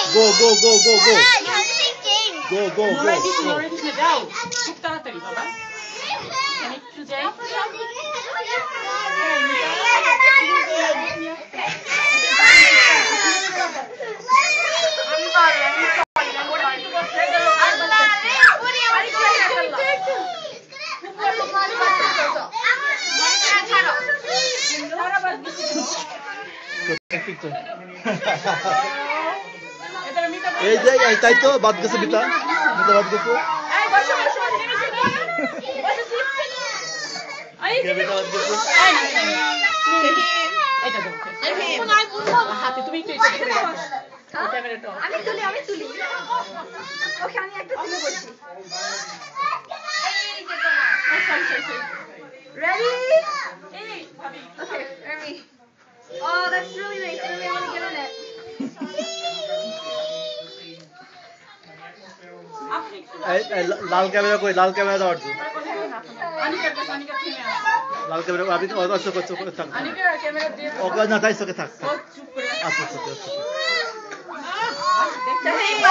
Go, go, go, go, go. I'm thinking. Go, go, go. যাও খুব তাড়াতাড়ি বাবা একটু যাই এই যে তাই তো বাদ গেছে মিতা বাদ গেছে হাতে তুমি একটু আমি তুলি ওকে আমি একটা তুলে বসি ready okay ready oh that's really nice I really want to get in it Lal camera কই লাল ক্যামেরা দাও তো লাল ক্যামেরা আপনি তো অত করছো থাক ক্যামেরা দিয়ে ওকে না তাই সকে থাক চুপ করে আচ্ছা আচ্ছা Hey,